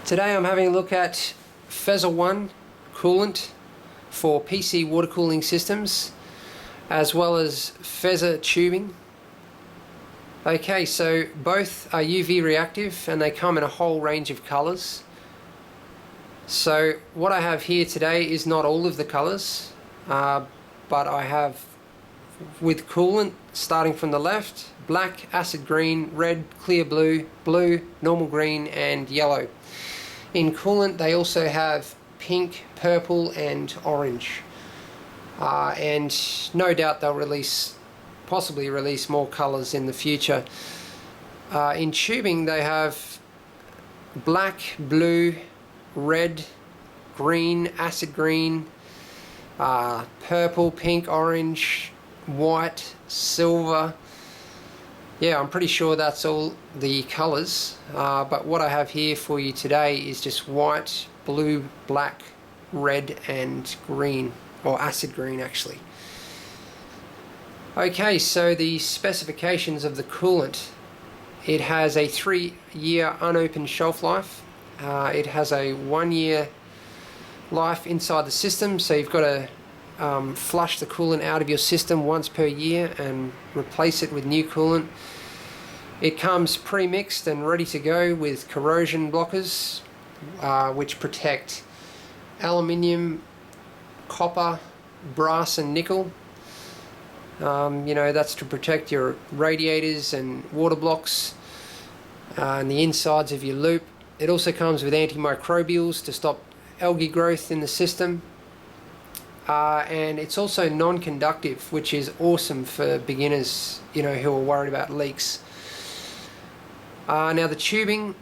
Today I'm having a look at Feser 1 coolant for PC water cooling systems, as well as Feser tubing. Okay, so both are UV reactive and they come in a whole range of colors. So what I have here today is not all of the colors, but I have, with coolant, starting from the left, black, acid green, red, clear blue, blue, normal green and yellow. In coolant they also have pink, purple and orange, and no doubt they'll possibly release more colors in the future. In tubing they have black, blue, red, green, acid green, purple, pink, orange, white, silver. Yeah, I'm pretty sure that's all the colors, but what I have here for you today is just white, blue, black, red and green, or acid green actually. Okay, so the specifications of the coolant: it has a 3-year unopened shelf life. It has a 1-year life inside the system, so you've got to flush the coolant out of your system once per year and replace it with new coolant. It comes pre-mixed and ready to go with corrosion blockers, which protect aluminium, copper, brass and nickel. That's to protect your radiators and water blocks and the insides of your loop. It also comes with antimicrobials to stop algae growth in the system. And it's also non-conductive, which is awesome for beginners, who are worried about leaks. Now the tubing,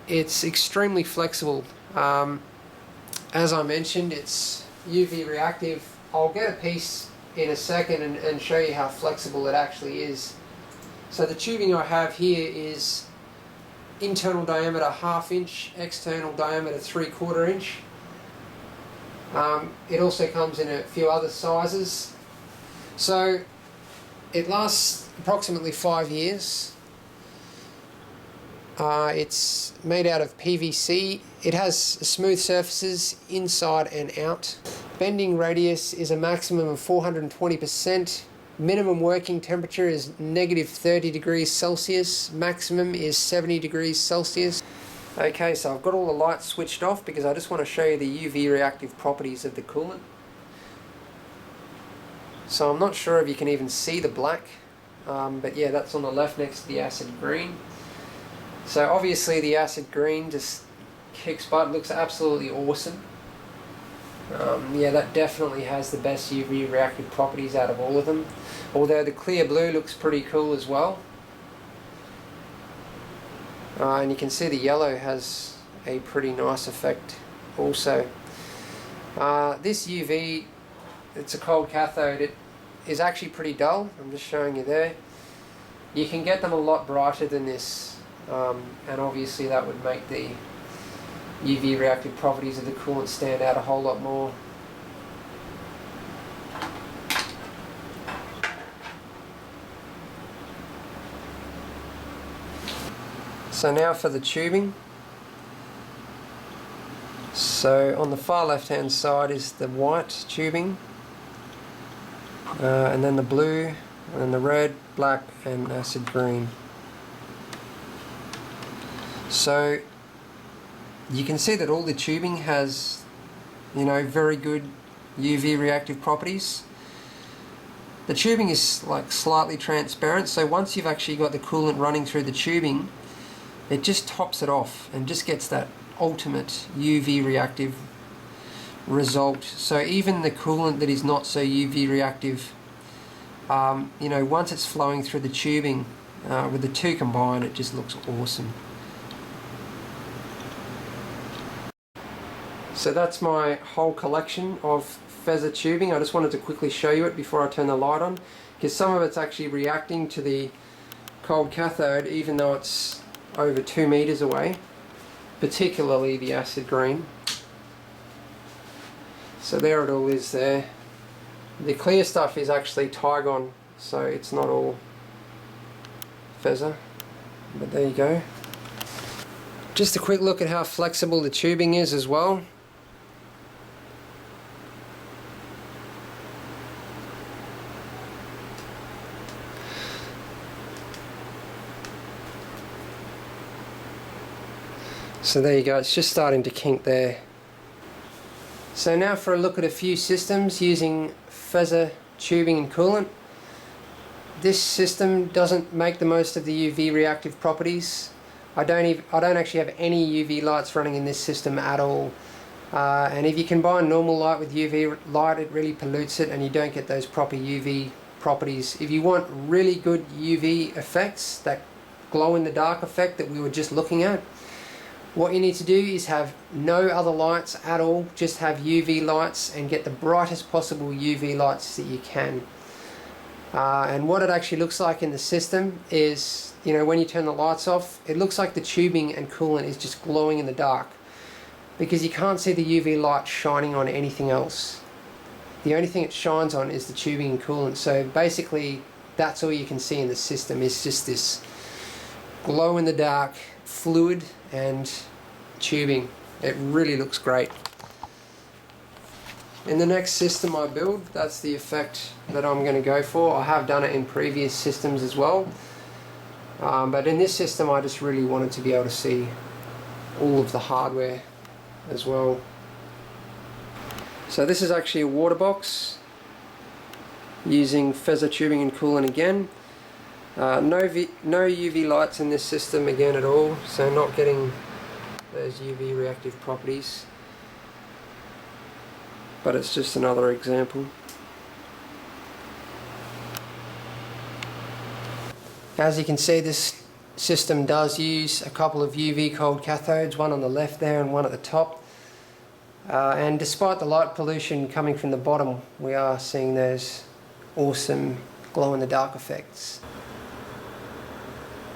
it's extremely flexible. As I mentioned, it's UV reactive. I'll get a piece in a second and show you how flexible it actually is. So the tubing I have here is internal diameter 1/2 inch, external diameter 3/4 inch. It also comes in a few other sizes. So it lasts approximately 5 years. It's made out of PVC. It has smooth surfaces inside and out. Bending radius is a maximum of 420%. Minimum working temperature is -30 degrees Celsius. Maximum is 70 degrees Celsius. Okay, so I've got all the lights switched off because I just want to show you the UV reactive properties of the coolant. So I'm not sure if you can even see the black, but yeah, that's on the left next to the acid green. So obviously the acid green just kicks butt, looks absolutely awesome. Yeah, that definitely has the best UV reactive properties out of all of them, although the clear blue looks pretty cool as well. And you can see the yellow has a pretty nice effect also. This UV, it's a cold cathode, it is actually pretty dull. I'm just showing you there. You can get them a lot brighter than this, and obviously that would make the UV reactive properties of the coolant stand out a whole lot more. So now for the tubing. So on the far left hand side is the white tubing, and then the blue, and the red, black and acid green. So you can see that all the tubing has, very good UV reactive properties. The tubing is like slightly transparent, so once you've actually got the coolant running through the tubing, it just tops it off and just gets that ultimate UV reactive result. So even the coolant that is not so UV reactive, once it's flowing through the tubing, with the two combined, it just looks awesome. So that's my whole collection of Feser tubing. I just wanted to quickly show you it before I turn the light on, because some of it's actually reacting to the cold cathode even though it's over 2 meters away, particularly the acid green. So there it all is there. The clear stuff is actually Tygon, so it's not all Feser, but there you go. Just a quick look at how flexible the tubing is as well. So there you go, it's just starting to kink there. So now for a look at a few systems using Feser tubing and coolant. This system doesn't make the most of the UV reactive properties. I don't actually have any UV lights running in this system at all. And if you combine normal light with UV light, it really pollutes it and you don't get those proper UV properties. If you want really good UV effects, that glow in the dark effect that we were just looking at, what you need to do is have no other lights at all, just have UV lights and get the brightest possible UV lights that you can. And what it actually looks like in the system is, you know, when you turn the lights off, it looks like the tubing and coolant is just glowing in the dark because you can't see the UV light shining on anything else. The only thing it shines on is the tubing and coolant. So basically that's all you can see in the system, is just this glow in the dark fluid and tubing. It really looks great. In the next system I build, that's the effect that I'm going to go for. I have done it in previous systems as well, but in this system I just really wanted to be able to see all of the hardware as well. So this is actually a water box using Feser tubing and coolant again. No UV lights in this system again at all, so not getting those UV reactive properties, but it's just another example. As you can see, this system does use a couple of UV cold cathodes, one on the left there and one at the top, and despite the light pollution coming from the bottom, we are seeing those awesome glow in the dark effects.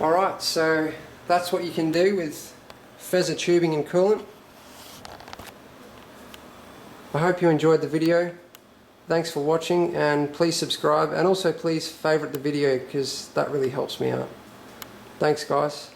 Alright, so that's what you can do with Feser tubing and coolant. I hope you enjoyed the video. Thanks for watching, and please subscribe, and also please favourite the video because that really helps me out. Thanks guys.